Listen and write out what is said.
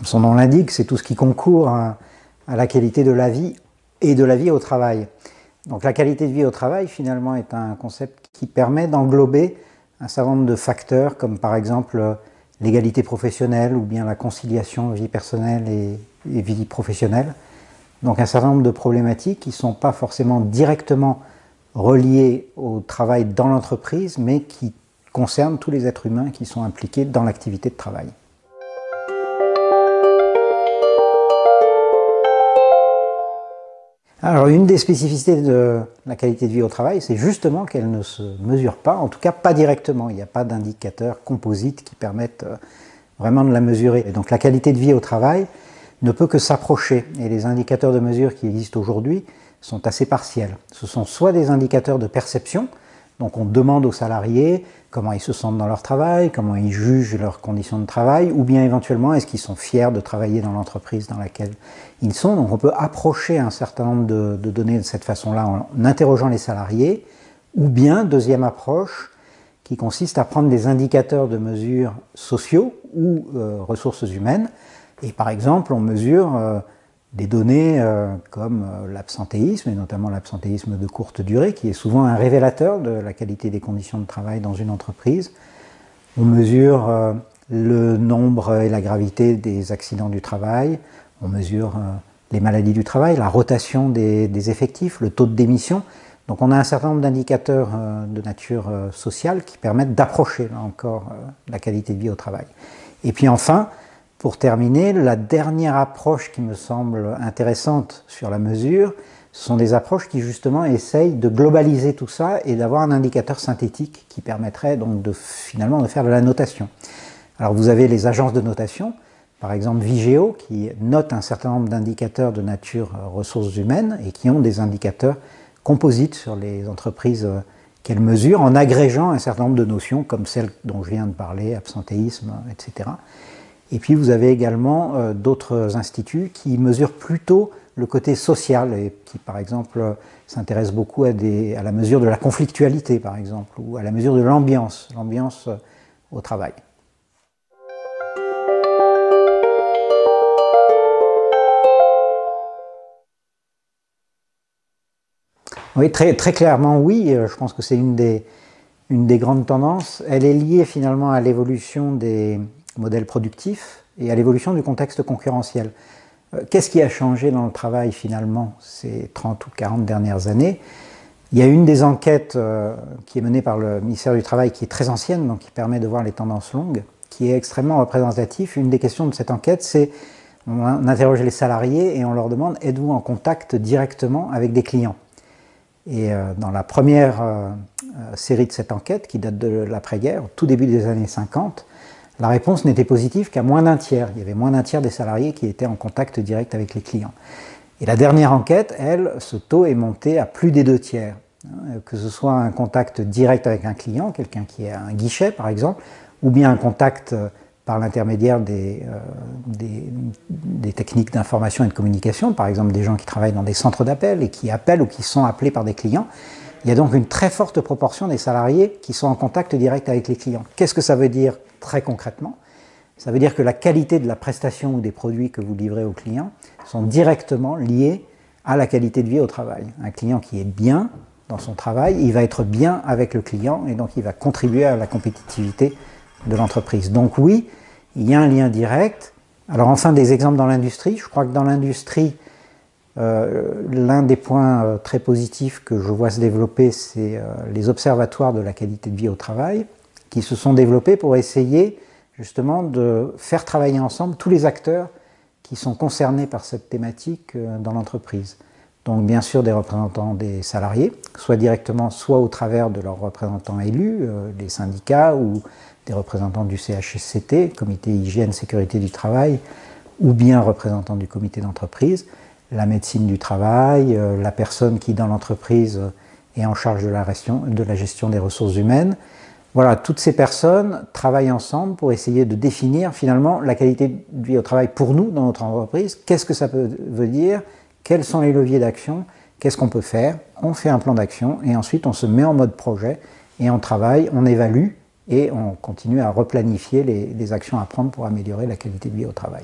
son nom l'indique, c'est tout ce qui concourt à la qualité de la vie et de la vie au travail. Donc la qualité de vie au travail, finalement, est un concept qui permet d'englober un certain nombre de facteurs, comme par exemple l'égalité professionnelle ou bien la conciliation vie personnelle et vie professionnelle. Donc un certain nombre de problématiques qui ne sont pas forcément directement reliées au travail dans l'entreprise, mais qui concernent tous les êtres humains qui sont impliqués dans l'activité de travail. Alors une des spécificités de la qualité de vie au travail, c'est justement qu'elle ne se mesure pas, en tout cas pas directement. Il n'y a pas d'indicateurs composites qui permettent vraiment de la mesurer. Et donc la qualité de vie au travail ne peut que s'approcher. Et les indicateurs de mesure qui existent aujourd'hui sont assez partiels. Ce sont soit des indicateurs de perception, donc on demande aux salariés comment ils se sentent dans leur travail, comment ils jugent leurs conditions de travail, ou bien éventuellement est-ce qu'ils sont fiers de travailler dans l'entreprise dans laquelle ils sont. Donc on peut approcher un certain nombre de données de cette façon-là en interrogeant les salariés, ou bien, deuxième approche, qui consiste à prendre des indicateurs de mesure sociaux ou ressources humaines, et par exemple on mesure des données comme l'absentéisme, et notamment l'absentéisme de courte durée, qui est souvent un révélateur de la qualité des conditions de travail dans une entreprise. On mesure le nombre et la gravité des accidents du travail, on mesure les maladies du travail, la rotation des effectifs, le taux de démission. Donc on a un certain nombre d'indicateurs de nature sociale qui permettent d'approcher, là encore, la qualité de vie au travail. Et puis enfin, pour terminer, la dernière approche qui me semble intéressante sur la mesure, ce sont des approches qui justement essayent de globaliser tout ça et d'avoir un indicateur synthétique qui permettrait donc finalement de faire de la notation. Alors vous avez les agences de notation, par exemple Vigeo, qui note un certain nombre d'indicateurs de nature ressources humaines et qui ont des indicateurs composites sur les entreprises qu'elles mesurent en agrégeant un certain nombre de notions comme celles dont je viens de parler, absentéisme, etc. Et puis vous avez également d'autres instituts qui mesurent plutôt le côté social et qui par exemple s'intéressent beaucoup à la mesure de la conflictualité par exemple ou à la mesure de l'ambiance au travail. Oui, très clairement oui, je pense que c'est une des grandes tendances. Elle est liée finalement à l'évolution des modèles productifs et à l'évolution du contexte concurrentiel. Qu'est-ce qui a changé dans le travail finalement ces 30 ou 40 dernières années? Il y a une des enquêtes qui est menée par le ministère du Travail qui est très ancienne, donc qui permet de voir les tendances longues, qui est extrêmement représentative. Une des questions de cette enquête, c'est on interroge les salariés et on leur demande « êtes-vous en contact directement avec des clients ?» Et dans la première série de cette enquête, qui date de l'après-guerre, au tout début des années 50, la réponse n'était positive qu'à moins d'un tiers. Il y avait moins d'un tiers des salariés qui étaient en contact direct avec les clients. Et la dernière enquête, elle, ce taux est monté à plus des 2 tiers. Que ce soit un contact direct avec un client, quelqu'un qui est à un guichet par exemple, ou bien un contact par l'intermédiaire des techniques d'information et de communication, par exemple des gens qui travaillent dans des centres d'appel et qui appellent ou qui sont appelés par des clients. Il y a donc une très forte proportion des salariés qui sont en contact direct avec les clients. Qu'est-ce que ça veut dire très concrètement? Ça veut dire que la qualité de la prestation ou des produits que vous livrez aux clients sont directement liés à la qualité de vie au travail. Un client qui est bien dans son travail, il va être bien avec le client et donc il va contribuer à la compétitivité de l'entreprise. Donc oui, il y a un lien direct. Alors enfin des exemples dans l'industrie. Je crois que dans l'industrie, l'un des points très positifs que je vois se développer, c'est les observatoires de la qualité de vie au travail, qui se sont développés pour essayer justement de faire travailler ensemble tous les acteurs qui sont concernés par cette thématique dans l'entreprise. Donc bien sûr des représentants des salariés, soit directement, soit au travers de leurs représentants élus, les syndicats ou des représentants du CHSCT, Comité Hygiène Sécurité du Travail, ou bien représentants du comité d'entreprise, la médecine du travail, la personne qui dans l'entreprise est en charge de la gestion des ressources humaines. Voilà, toutes ces personnes travaillent ensemble pour essayer de définir finalement la qualité de vie au travail pour nous dans notre entreprise. Qu'est-ce que ça veut dire? Quels sont les leviers d'action? Qu'est-ce qu'on peut faire? On fait un plan d'action et ensuite on se met en mode projet et on travaille, on évalue et on continue à replanifier les actions à prendre pour améliorer la qualité de vie au travail.